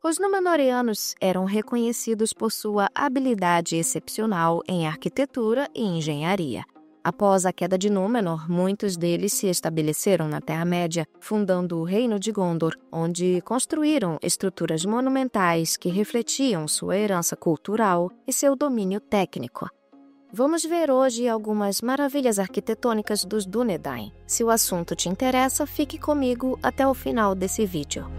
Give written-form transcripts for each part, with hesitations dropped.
Os Númenóreanos eram reconhecidos por sua habilidade excepcional em arquitetura e engenharia. Após a queda de Númenor, muitos deles se estabeleceram na Terra-média, fundando o Reino de Gondor, onde construíram estruturas monumentais que refletiam sua herança cultural e seu domínio técnico. Vamos ver hoje algumas maravilhas arquitetônicas dos Dúnedain. Se o assunto te interessa, fique comigo até o final desse vídeo.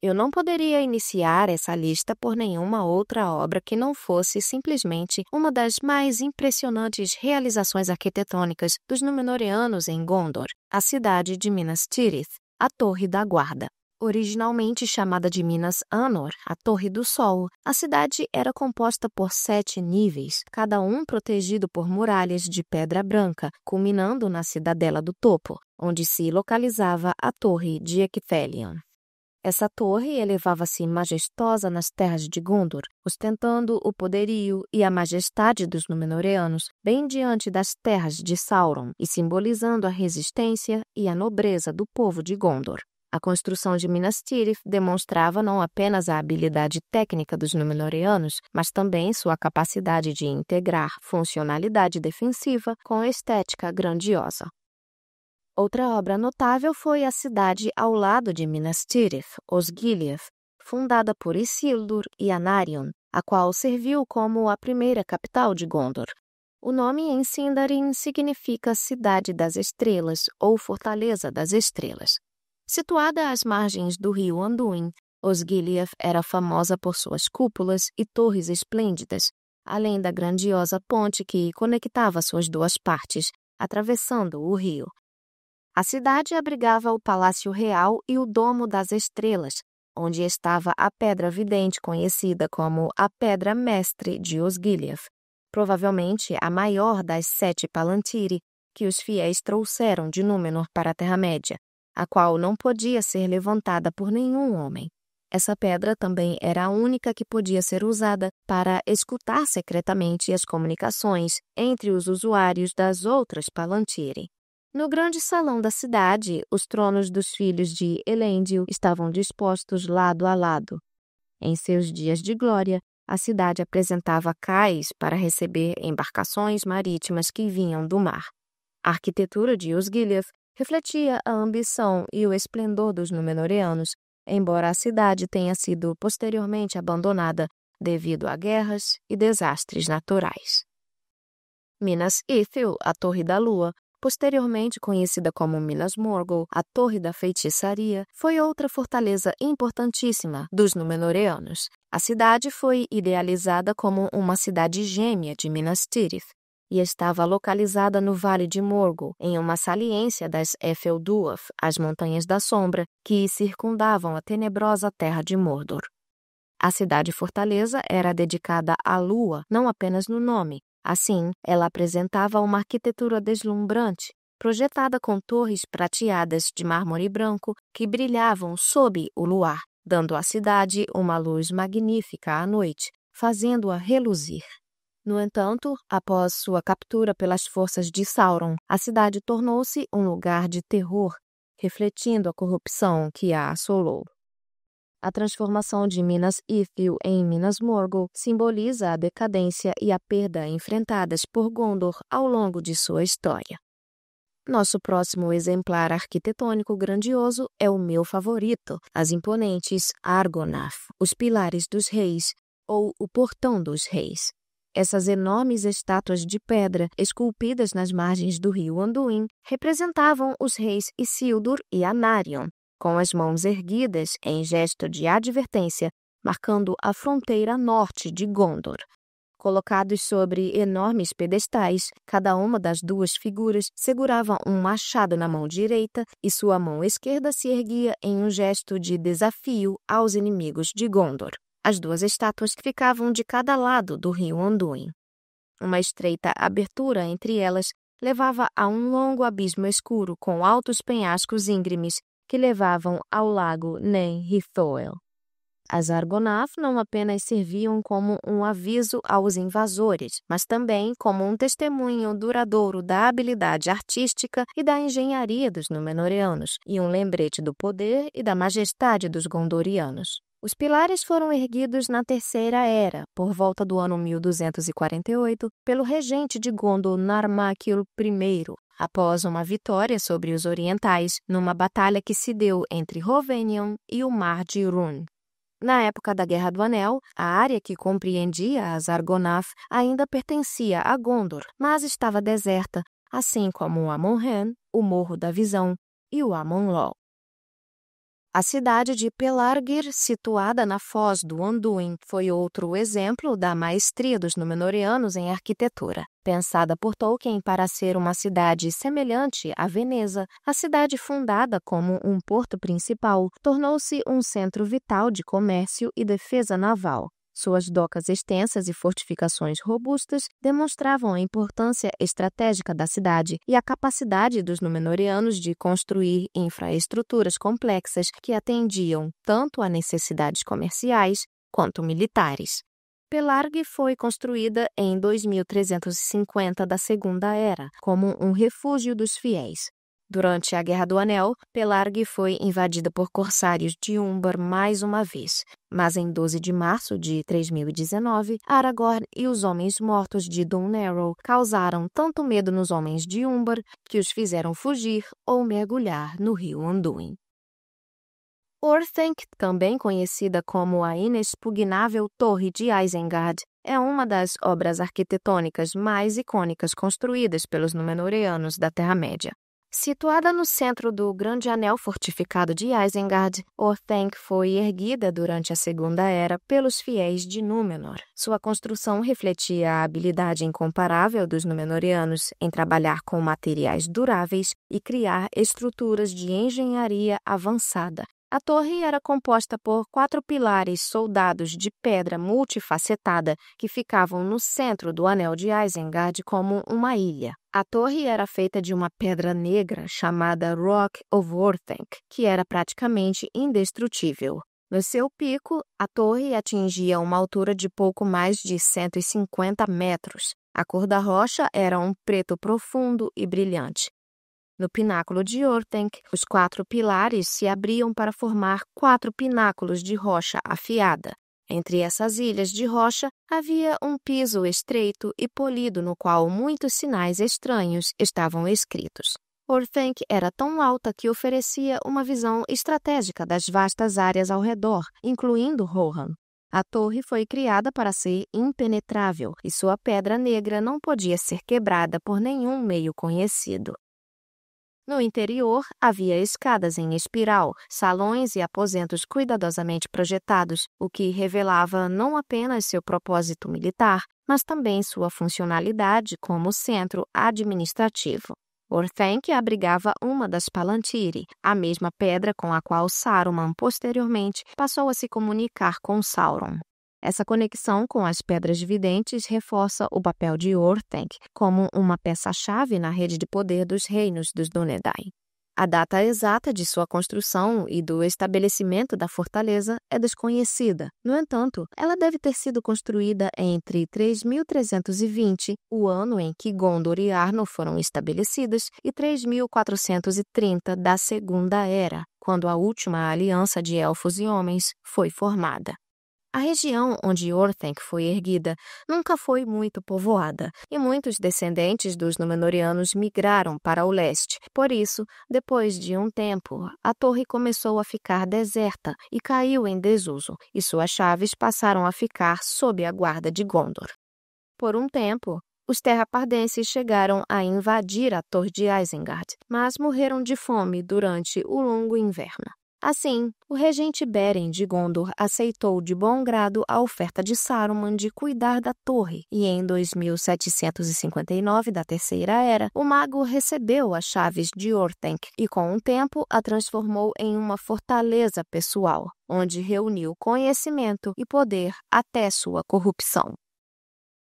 Eu não poderia iniciar essa lista por nenhuma outra obra que não fosse simplesmente uma das mais impressionantes realizações arquitetônicas dos Númenóreanos em Gondor, a cidade de Minas Tirith, a Torre da Guarda. Originalmente chamada de Minas Anor, a Torre do Sol, a cidade era composta por 7 níveis, cada um protegido por muralhas de pedra branca, culminando na Cidadela do Topo, onde se localizava a Torre de Ecthelion. Essa torre elevava-se majestosa nas terras de Gondor, ostentando o poderio e a majestade dos Númenóreanos bem diante das terras de Sauron e simbolizando a resistência e a nobreza do povo de Gondor. A construção de Minas Tirith demonstrava não apenas a habilidade técnica dos Númenóreanos, mas também sua capacidade de integrar funcionalidade defensiva com estética grandiosa. Outra obra notável foi a cidade ao lado de Minas Tirith, Osgiliath, fundada por Isildur e Anarion, a qual serviu como a primeira capital de Gondor. O nome em Sindarin significa Cidade das Estrelas ou Fortaleza das Estrelas. Situada às margens do rio Anduin, Osgiliath era famosa por suas cúpulas e torres esplêndidas, além da grandiosa ponte que conectava suas duas partes, atravessando o rio. A cidade abrigava o Palácio Real e o Domo das Estrelas, onde estava a pedra vidente conhecida como a Pedra Mestre de Osgiliath, provavelmente a maior das 7 Palantiri que os fiéis trouxeram de Númenor para a Terra-média, a qual não podia ser levantada por nenhum homem. Essa pedra também era a única que podia ser usada para escutar secretamente as comunicações entre os usuários das outras Palantiri. No grande salão da cidade, os tronos dos filhos de Elendil estavam dispostos lado a lado. Em seus dias de glória, a cidade apresentava cais para receber embarcações marítimas que vinham do mar. A arquitetura de Osgiliath refletia a ambição e o esplendor dos Númenóreanos, embora a cidade tenha sido posteriormente abandonada devido a guerras e desastres naturais. Minas Ithil, a Torre da Lua, posteriormente conhecida como Minas Morgul, a Torre da Feitiçaria, foi outra fortaleza importantíssima dos Númenóreanos. A cidade foi idealizada como uma cidade gêmea de Minas Tirith e estava localizada no Vale de Morgul, em uma saliência das Efelduath, as Montanhas da Sombra, que circundavam a tenebrosa terra de Mordor. A cidade-fortaleza era dedicada à lua, não apenas no nome. Assim, ela apresentava uma arquitetura deslumbrante, projetada com torres prateadas de mármore branco que brilhavam sob o luar, dando à cidade uma luz magnífica à noite, fazendo-a reluzir. No entanto, após sua captura pelas forças de Sauron, a cidade tornou-se um lugar de terror, refletindo a corrupção que a assolou. A transformação de Minas Ithil em Minas Morgul simboliza a decadência e a perda enfrentadas por Gondor ao longo de sua história. Nosso próximo exemplar arquitetônico grandioso é o meu favorito, as imponentes Argonath, os Pilares dos Reis, ou o Portão dos Reis. Essas enormes estátuas de pedra, esculpidas nas margens do rio Anduin, representavam os reis Isildur e Anarion, com as mãos erguidas em gesto de advertência, marcando a fronteira norte de Gondor. Colocados sobre enormes pedestais, cada uma das duas figuras segurava um machado na mão direita e sua mão esquerda se erguia em um gesto de desafio aos inimigos de Gondor. As duas estátuas ficavam de cada lado do rio Anduin. Uma estreita abertura entre elas levava a um longo abismo escuro com altos penhascos íngremes que levavam ao lago Nen Hithoel. As Argonath não apenas serviam como um aviso aos invasores, mas também como um testemunho duradouro da habilidade artística e da engenharia dos Númenóreanos, e um lembrete do poder e da majestade dos Gondorianos. Os pilares foram erguidos na Terceira Era, por volta do ano 1248, pelo regente de Gondor Narmakil I, após uma vitória sobre os orientais numa batalha que se deu entre Hovenion e o Mar de Hurun. Na época da Guerra do Anel, a área que compreendia as Argonath ainda pertencia a Gondor, mas estava deserta, assim como o Amon-Hen, o Morro da Visão e o Amon-Lol. A cidade de Pelargir, situada na foz do Anduin, foi outro exemplo da maestria dos Númenóreanos em arquitetura. Pensada por Tolkien para ser uma cidade semelhante a Veneza, a cidade fundada como um porto principal tornou-se um centro vital de comércio e defesa naval. Suas docas extensas e fortificações robustas demonstravam a importância estratégica da cidade e a capacidade dos Númenóreanos de construir infraestruturas complexas que atendiam tanto a necessidades comerciais quanto militares. Pelargir foi construída em 2350 da Segunda Era, como um refúgio dos fiéis. Durante a Guerra do Anel, Pelargir foi invadida por corsários de Umbar mais uma vez, mas em 12 de março de 3019, Aragorn e os Homens Mortos de Dun Narrow causaram tanto medo nos homens de Umbar que os fizeram fugir ou mergulhar no rio Anduin. Orthanc, também conhecida como a inexpugnável Torre de Isengard, é uma das obras arquitetônicas mais icônicas construídas pelos Númenóreanos da Terra-média. Situada no centro do grande anel fortificado de Isengard, Orthanc foi erguida durante a Segunda Era pelos fiéis de Númenor. Sua construção refletia a habilidade incomparável dos Númenóreanos em trabalhar com materiais duráveis e criar estruturas de engenharia avançada. A torre era composta por 4 pilares soldados de pedra multifacetada que ficavam no centro do anel de Isengard como uma ilha. A torre era feita de uma pedra negra chamada Rock of Orthanc, que era praticamente indestrutível. No seu pico, a torre atingia uma altura de pouco mais de 150 metros. A cor da rocha era um preto profundo e brilhante. No pináculo de Orthanc, os 4 pilares se abriam para formar 4 pináculos de rocha afiada. Entre essas ilhas de rocha, havia um piso estreito e polido no qual muitos sinais estranhos estavam escritos. Orthanc era tão alta que oferecia uma visão estratégica das vastas áreas ao redor, incluindo Rohan. A torre foi criada para ser impenetrável e sua pedra negra não podia ser quebrada por nenhum meio conhecido. No interior, havia escadas em espiral, salões e aposentos cuidadosamente projetados, o que revelava não apenas seu propósito militar, mas também sua funcionalidade como centro administrativo. Orthanc abrigava uma das Palantiri, a mesma pedra com a qual Saruman posteriormente passou a se comunicar com Sauron. Essa conexão com as pedras videntes reforça o papel de Orthanc como uma peça-chave na rede de poder dos reinos dos Dúnedain. A data exata de sua construção e do estabelecimento da fortaleza é desconhecida. No entanto, ela deve ter sido construída entre 3320, o ano em que Gondor e Arnor foram estabelecidas, e 3430 da Segunda Era, quando a última aliança de elfos e homens foi formada. A região onde Orthanc foi erguida nunca foi muito povoada, e muitos descendentes dos Númenóreanos migraram para o leste. Por isso, depois de um tempo, a torre começou a ficar deserta e caiu em desuso, e suas chaves passaram a ficar sob a guarda de Gondor. Por um tempo, os terrapardenses chegaram a invadir a Torre de Isengard, mas morreram de fome durante o longo inverno. Assim, o regente Beren de Gondor aceitou de bom grado a oferta de Saruman de cuidar da torre, e em 2759 da Terceira Era, o mago recebeu as chaves de Orthanc e, com o tempo, a transformou em uma fortaleza pessoal, onde reuniu conhecimento e poder até sua corrupção.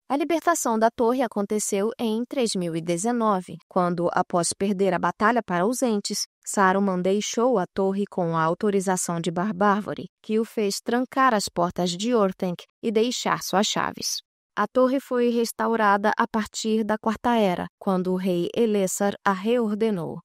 A libertação da torre aconteceu em 3019, quando, após perder a batalha para os Entes, Saruman deixou a torre com a autorização de Barbárvore, que o fez trancar as portas de Orthanc e deixar suas chaves. A torre foi restaurada a partir da Quarta Era, quando o rei Elessar a reordenou.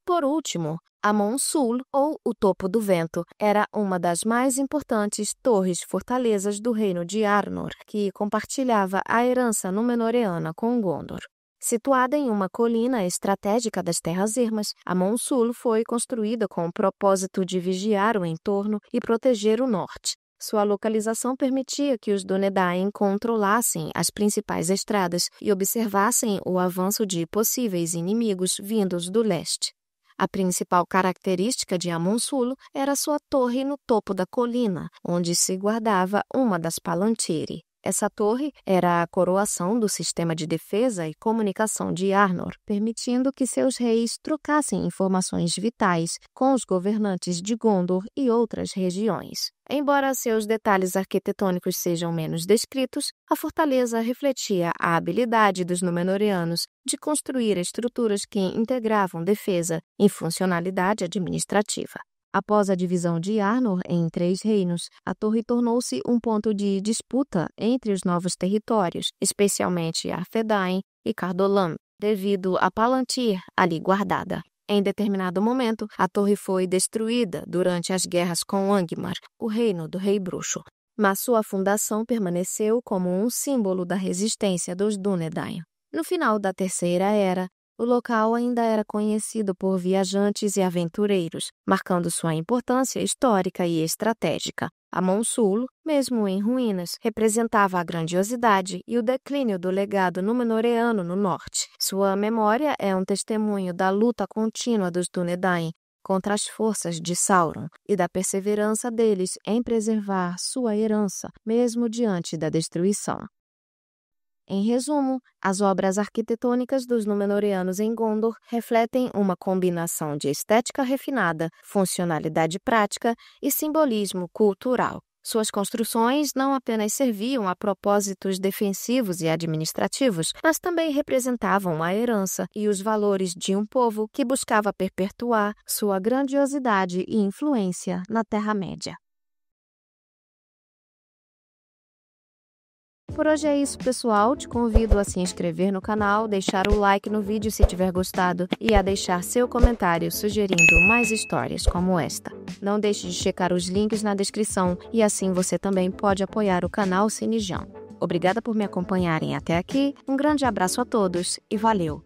Por último, Amon Sul, ou o Topo do Vento, era uma das mais importantes torres-fortalezas do reino de Arnor, que compartilhava a herança númenoreana com Gondor. Situada em uma colina estratégica das Terras Ermas, Amon Sul foi construída com o propósito de vigiar o entorno e proteger o norte. Sua localização permitia que os Dúnedain controlassem as principais estradas e observassem o avanço de possíveis inimigos vindos do leste. A principal característica de Amon Sul era sua torre no topo da colina, onde se guardava uma das Palantiri. Essa torre era a coroação do sistema de defesa e comunicação de Arnor, permitindo que seus reis trocassem informações vitais com os governantes de Gondor e outras regiões. Embora seus detalhes arquitetônicos sejam menos descritos, a fortaleza refletia a habilidade dos Númenóreanos de construir estruturas que integravam defesa e funcionalidade administrativa. Após a divisão de Arnor em 3 reinos, a torre tornou-se um ponto de disputa entre os novos territórios, especialmente Arthedain e Cardolan, devido a Palantir ali guardada. Em determinado momento, a torre foi destruída durante as guerras com Angmar, o reino do Rei Bruxo, mas sua fundação permaneceu como um símbolo da resistência dos Dúnedain. No final da Terceira Era, o local ainda era conhecido por viajantes e aventureiros, marcando sua importância histórica e estratégica. Amon Sul, mesmo em ruínas, representava a grandiosidade e o declínio do legado númenoreano no norte. Sua memória é um testemunho da luta contínua dos Dúnedain contra as forças de Sauron e da perseverança deles em preservar sua herança, mesmo diante da destruição. Em resumo, as obras arquitetônicas dos Númenóreanos em Gondor refletem uma combinação de estética refinada, funcionalidade prática e simbolismo cultural. Suas construções não apenas serviam a propósitos defensivos e administrativos, mas também representavam a herança e os valores de um povo que buscava perpetuar sua grandiosidade e influência na Terra-média. Por hoje é isso, pessoal. Te convido a se inscrever no canal, deixar o like no vídeo se tiver gostado e a deixar seu comentário sugerindo mais histórias como esta. Não deixe de checar os links na descrição e assim você também pode apoiar o canal Cinejão. Obrigada por me acompanharem até aqui, um grande abraço a todos e valeu!